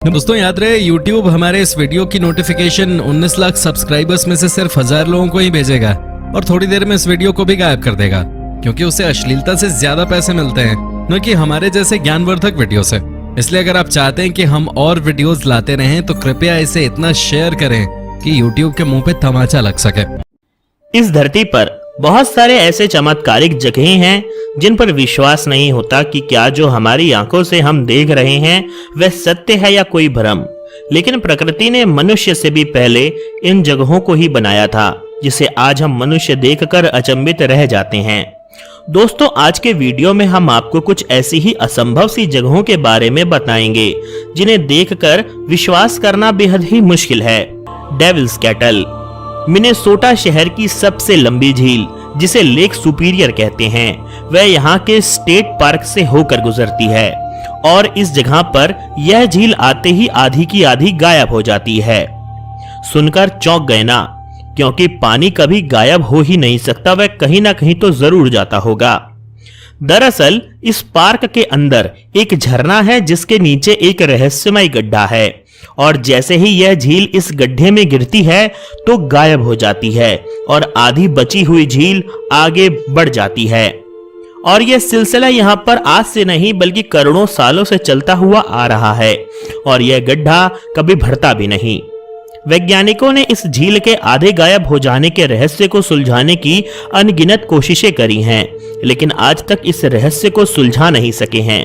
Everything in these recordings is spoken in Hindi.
दोस्तों याद रहे YouTube हमारे इस वीडियो की नोटिफिकेशन 19 लाख सब्सक्राइबर्स में से सिर्फ 1000 लोगों को ही भेजेगा और थोड़ी देर में इस वीडियो को भी गायब कर देगा, क्योंकि उसे अश्लीलता से ज्यादा पैसे मिलते हैं न कि हमारे जैसे ज्ञानवर्धक वीडियो से। इसलिए अगर आप चाहते हैं कि हम और वीडियोस लाते रहें तो कृपया इसे इतना शेयर करें कि YouTube के मुंह पे तमाचा लग सके। इस धरती पर बहुत सारे ऐसे चमत्कारिक जगहें हैं जिन पर विश्वास नहीं होता कि क्या जो हमारी आंखों से हम देख रहे हैं वह सत्य है या कोई भ्रम। लेकिन प्रकृति ने मनुष्य से भी पहले इन जगहों को ही बनाया था, जिसे आज हम मनुष्य देखकर अचंभित रह जाते हैं। दोस्तों, आज के वीडियो में हम आपको कुछ ऐसी ही असंभव सी जगहों के बारे में बताएंगे जिन्हें देखकर विश्वास करना बेहद ही मुश्किल है। डेविल्स कैटल, मिनेसोटा शहर की सबसे लंबी झील जिसे लेक सुपीरियर कहते हैं, वह यहाँ के स्टेट पार्क से होकर गुजरती है और इस जगह पर यह झील आते ही आधी की आधी गायब हो जाती है। सुनकर चौंक गए ना, क्योंकि पानी कभी गायब हो ही नहीं सकता, वह कहीं ना कहीं तो जरूर जाता होगा। दरअसल इस पार्क के अंदर एक झरना है जिसके नीचे एक रहस्यमय गड्ढा है और जैसे ही यह झील इस गड्ढे में गिरती है तो गायब हो जाती है और आधी बची हुई झील आगे बढ़ जाती है। और यह सिलसिला यहाँ पर आज से नहीं बल्कि करोड़ों सालों से चलता हुआ आ रहा है और यह गड्ढा कभी भरता भी नहीं। वैज्ञानिकों ने इस झील के आधे गायब हो जाने के रहस्य को सुलझाने की अनगिनत कोशिशें करी हैं, लेकिन आज तक इस रहस्य को सुलझा नहीं सके हैं।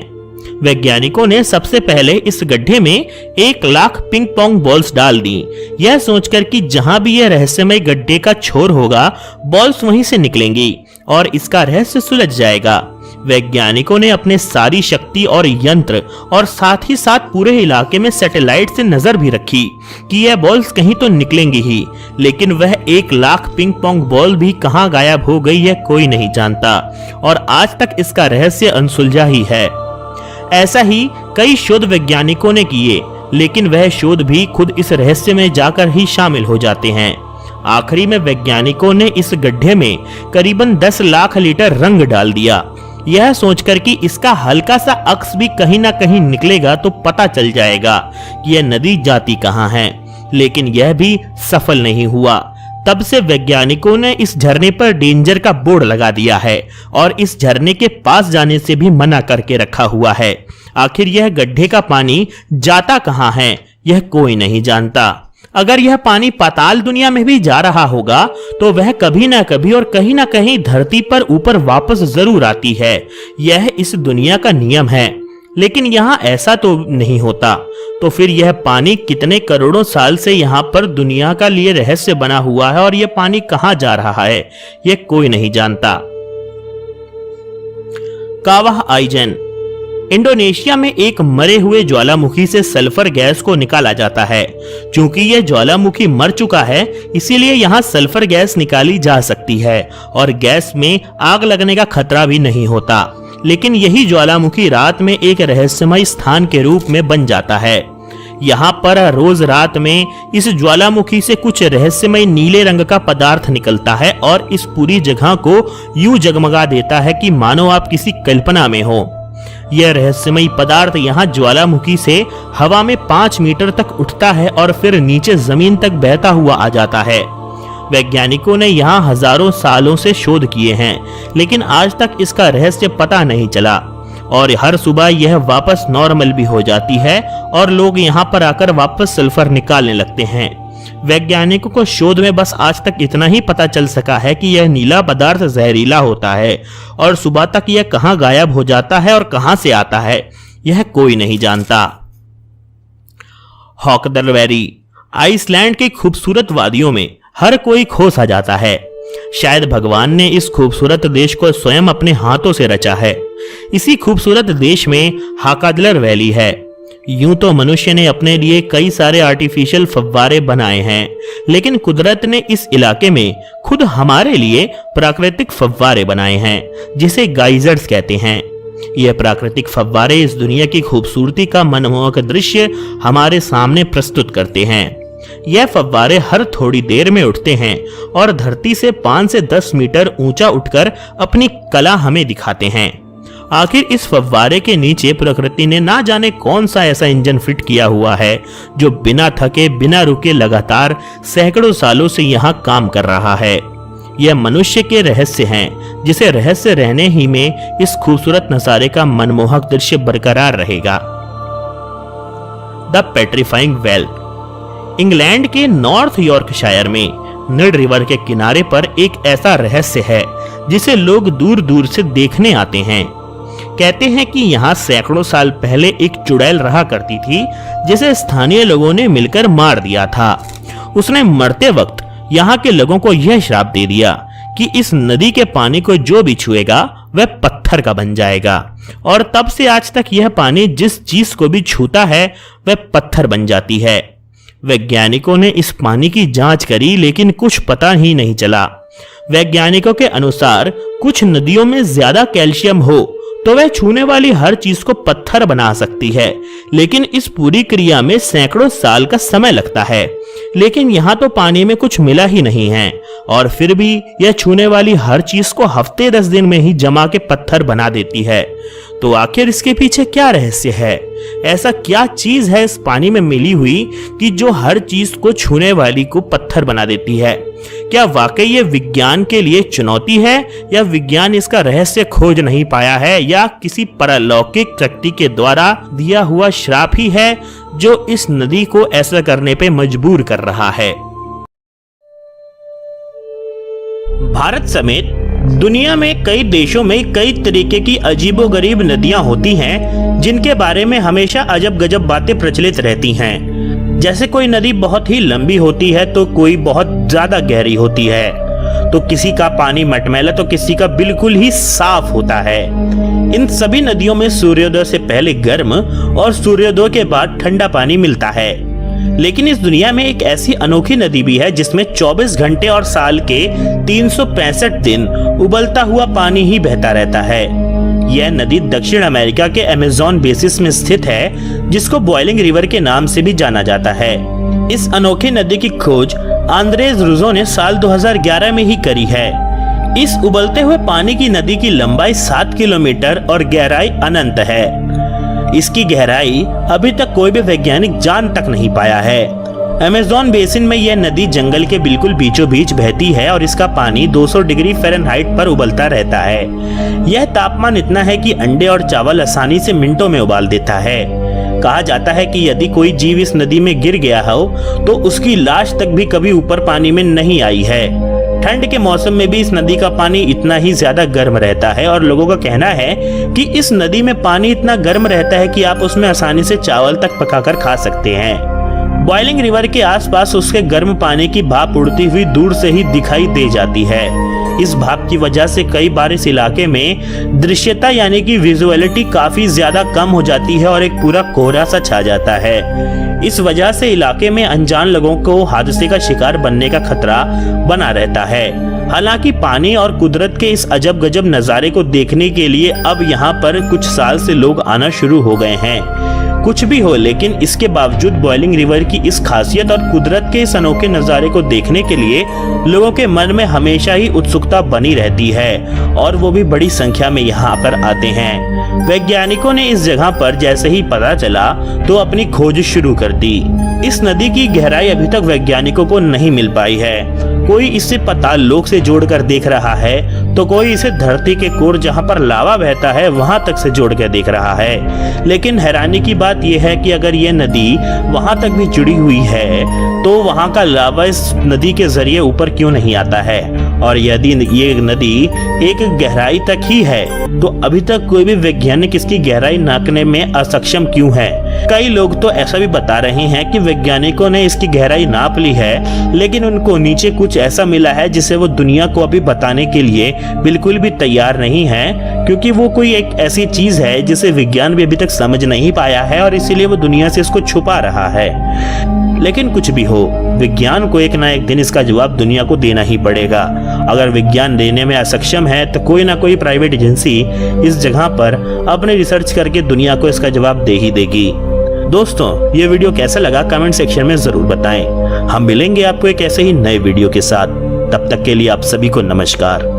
वैज्ञानिकों ने सबसे पहले इस गड्ढे में 1 लाख पिंग पोंग बॉल्स डाल दी, यह सोचकर कि जहां भी यह रहस्यमय गड्ढे का छोर होगा बॉल्स वहीं से निकलेंगी और इसका रहस्य सुलझ जाएगा। वैज्ञानिकों ने अपने सारी शक्ति और यंत्र और साथ ही साथ पूरे इलाके में सैटेलाइट से नजर भी रखी कि यह बॉल्स कहीं तो निकलेंगी ही, लेकिन वह 1 लाख पिंग पोंग बॉल भी कहां गायब हो गई यह कोई नहीं जानता और आज तक इसका रहस्य अनसुलझा ही है। ऐसा ही कई शोध वैज्ञानिकों ने किए, लेकिन वह शोध भी खुद इस रहस्य में जाकर ही शामिल हो जाते हैं। आखिरी में वैज्ञानिकों ने इस गड्ढे में करीबन 10 लाख लीटर रंग डाल दिया, यह सोचकर कि इसका हल्का सा अक्स भी कहीं ना कहीं निकलेगा तो पता चल जाएगा कि यह नदी जाती कहां है, लेकिन यह भी सफल नहीं हुआ। तब से वैज्ञानिकों ने इस झरने पर डेंजर का बोर्ड लगा दिया है और इस झरने के पास जाने से भी मना करके रखा हुआ है। आखिर यह गड्ढे का पानी जाता कहां है यह कोई नहीं जानता। अगर यह पानी पाताल दुनिया में भी जा रहा होगा तो वह कभी ना कभी और कहीं ना कहीं धरती पर ऊपर वापस जरूर आती है, यह इस दुनिया का नियम है। लेकिन यहाँ ऐसा तो नहीं होता, तो फिर यह पानी कितने करोड़ों साल से यहाँ पर दुनिया का लिए रहस्य बना हुआ है और यह पानी कहाँ जा रहा है यह कोई नहीं जानता। कावाह आइजन, इंडोनेशिया में एक मरे हुए ज्वालामुखी से सल्फर गैस को निकाला जाता है। चूंकि यह ज्वालामुखी मर चुका है इसीलिए यहाँ सल्फर गैस निकाली जा सकती है और गैस में आग लगने का खतरा भी नहीं होता। लेकिन यही ज्वालामुखी रात में एक रहस्यमय स्थान के रूप में बन जाता है। यहाँ पर रोज रात में इस ज्वालामुखी से कुछ रहस्यमय नीले रंग का पदार्थ निकलता है और इस पूरी जगह को यूं जगमगा देता है कि मानो आप किसी कल्पना में हो। यह रहस्यमय पदार्थ यहाँ ज्वालामुखी से हवा में 5 मीटर तक उठता है और फिर नीचे जमीन तक बहता हुआ आ जाता है। वैज्ञानिकों ने यहाँ हजारों सालों से शोध किए हैं, लेकिन आज तक इसका रहस्य पता नहीं चला और हर सुबह यह वापस नॉर्मल भी हो जाती है और लोग यहाँ पर आकर वापस सल्फर निकालने लगते हैं। वैज्ञानिकों को शोध में बस आज तक इतना ही पता चल सका है कि यह नीला पदार्थ जहरीला होता है और सुबह तक यह कहां गायब हो जाता है और कहां से आता है यह कोई नहीं जानता। हॉकदर वैली, आइसलैंड के खूबसूरत वादियों में हर कोई खो सा जाता है। शायद भगवान ने इस खूबसूरत देश को स्वयं अपने हाथों से रचा है। इसी खूबसूरत देश में हाकादलर वैली है। यूं तो मनुष्य ने अपने लिए कई सारे आर्टिफिशियल फव्वारे बनाए हैं, लेकिन कुदरत ने इस इलाके में खुद हमारे लिए प्राकृतिक फव्वारे बनाए हैं जिसे गाइजर्स कहते हैं। यह प्राकृतिक फव्वारे इस दुनिया की खूबसूरती का मनमोहक दृश्य हमारे सामने प्रस्तुत करते हैं। यह फव्वारे हर थोड़ी देर में उठते हैं और धरती से 5 से 10 मीटर ऊंचा उठकर अपनी कला हमें दिखाते हैं। आखिर इस फव्वारे के नीचे प्रकृति ने ना जाने कौन सा ऐसा इंजन फिट किया हुआ है जो बिना थके बिना रुके लगातार सैकड़ों सालों से यहाँ काम कर रहा है। यह मनुष्य के रहस्य हैं, जिसे रहस्य रहने ही में इस खूबसूरत नजारे का मनमोहक दृश्य बरकरार रहेगा। The petrifying well. इंग्लैंड के नॉर्थ यॉर्कशायर में नीड रिवर के किनारे पर एक ऐसा रहस्य है जिसे लोग दूर दूर से देखने आते हैं। कहते हैं कि यहाँ सैकड़ों साल पहले एक चुड़ैल रहा करती थी जिसे स्थानीय लोगों ने मिलकर मार दिया था। उसने मरते वक्त यहाँ के लोगों को यह श्राप दे दिया कि इस नदी के पानी को जो भी छुएगा वह पत्थर का बन जाएगा, और तब से आज तक यह पानी जिस चीज को भी छूता है वह पत्थर बन जाती है। वैज्ञानिकों ने इस पानी की जांच करी लेकिन कुछ पता ही नहीं चला। वैज्ञानिकों के अनुसार कुछ नदियों में ज्यादा कैल्शियम हो तो वह छूने वाली हर चीज को पत्थर बना सकती है, लेकिन इस पूरी क्रिया में सैकड़ों साल का समय लगता है। लेकिन यहाँ तो पानी में कुछ मिला ही नहीं है, और फिर भी यह छूने वाली हर चीज को हफ्ते 10 दिन में ही जमा के पत्थर बना देती है। तो आखिर इसके पीछे क्या रहस्य है? ऐसा क्या चीज है इस पानी में मिली हुई कि जो हर चीज को छूने वाली को पत्थर बना देती है? क्या वाकई ये विज्ञान के लिए चुनौती है, या विज्ञान इसका रहस्य खोज नहीं पाया है, या किसी परलौकिक शक्ति के द्वारा दिया हुआ श्राप ही है जो इस नदी को ऐसा करने पे मजबूर कर रहा है? भारत समेत दुनिया में कई देशों में कई तरीके की अजीबोगरीब नदियां होती हैं जिनके बारे में हमेशा अजब गजब बातें प्रचलित रहती हैं। जैसे कोई नदी बहुत ही लंबी होती है तो कोई बहुत ज्यादा गहरी होती है, तो किसी का पानी मटमैला तो किसी का बिल्कुल ही साफ होता है। इन सभी नदियों में सूर्योदय से पहले गर्म और सूर्योदय के बाद ठंडा पानी मिलता है। लेकिन इस दुनिया में एक ऐसी अनोखी नदी भी है जिसमें 24 घंटे और साल के 365 दिन उबलता हुआ पानी ही बहता रहता है। यह नदी दक्षिण अमेरिका के अमेज़न बेसिन में स्थित है, जिसको बॉइलिंग रिवर के नाम से भी जाना जाता है। इस अनोखी नदी की खोज आंद्रेज रूजो ने साल 2011 में ही करी है। इस उबलते हुए पानी की नदी की लंबाई 7 किलोमीटर और गहराई अनंत है। इसकी गहराई अभी तक कोई भी वैज्ञानिक जान तक नहीं पाया है। अमेज़न बेसिन में यह नदी जंगल के बिल्कुल बीचों बीच बहती है और इसका पानी 200 डिग्री फ़ारेनहाइट पर उबलता रहता है। यह तापमान इतना है कि अंडे और चावल आसानी से मिनटों में उबाल देता है। कहा जाता है कि यदि कोई जीव इस नदी में गिर गया हो तो उसकी लाश तक भी कभी ऊपर पानी में नहीं आई है। ठंड के मौसम में भी इस नदी का पानी इतना ही ज्यादा गर्म रहता है, और लोगों का कहना है कि इस नदी में पानी इतना गर्म रहता है कि आप उसमें आसानी से चावल तक पकाकर खा सकते हैं। बॉइलिंग रिवर के आसपास उसके गर्म पानी की भाप उड़ती हुई दूर से ही दिखाई दे जाती है। इस भाप की वजह से कई बार इस इलाके में दृश्यता यानी कि विजुअलिटी काफी ज्यादा कम हो जाती है और एक पूरा कोहरा सा छा जाता है। इस वजह से इलाके में अनजान लोगों को हादसे का शिकार बनने का खतरा बना रहता है। हालांकि पानी और कुदरत के इस अजब गजब नज़ारे को देखने के लिए अब यहाँ पर कुछ साल से लोग आना शुरू हो गए हैं। कुछ भी हो, लेकिन इसके बावजूद बॉइलिंग रिवर की इस खासियत और कुदरत के इस अनोखे नज़ारे को देखने के लिए लोगों के मन में हमेशा ही उत्सुकता बनी रहती है, और वो भी बड़ी संख्या में यहाँ पर आते हैं। वैज्ञानिकों ने इस जगह पर जैसे ही पता चला तो अपनी खोज शुरू कर दी। इस नदी की गहराई अभी तक वैज्ञानिकों को नहीं मिल पाई है। कोई इसे पाताल लोक से जोड़कर देख रहा है तो कोई इसे धरती के कोर जहां पर लावा बहता है वहां तक से जोड़कर देख रहा है। लेकिन हैरानी की बात यह है कि अगर यह नदी वहां तक भी जुड़ी हुई है तो वहां का लावा इस नदी के जरिए ऊपर क्यों नहीं आता है? और यदि ये नदी एक गहराई तक ही है तो अभी तक कोई भी वैज्ञानिक इसकी गहराई नापने में असक्षम क्यों है? कई लोग तो ऐसा भी बता रहे हैं कि वैज्ञानिकों ने इसकी गहराई नाप ली है, लेकिन उनको नीचे कुछ ऐसा मिला है जिसे वो दुनिया को अभी बताने के लिए बिल्कुल भी तैयार नहीं है, क्योंकि वो कोई एक ऐसी चीज है जिसे विज्ञान भी अभी तक समझ नहीं पाया है और इसीलिए वो दुनिया से इसको छुपा रहा है। लेकिन कुछ भी हो, विज्ञान को एक ना एक दिन इसका जवाब दुनिया को देना ही पड़ेगा। अगर विज्ञान देने में असक्षम है तो कोई ना कोई प्राइवेट एजेंसी इस जगह पर अपने रिसर्च करके दुनिया को इसका जवाब दे ही देगी। दोस्तों, ये वीडियो कैसा लगा कमेंट सेक्शन में जरूर बताएं। हम मिलेंगे आपको एक ऐसे ही नए वीडियो के साथ। तब तक के लिए आप सभी को नमस्कार।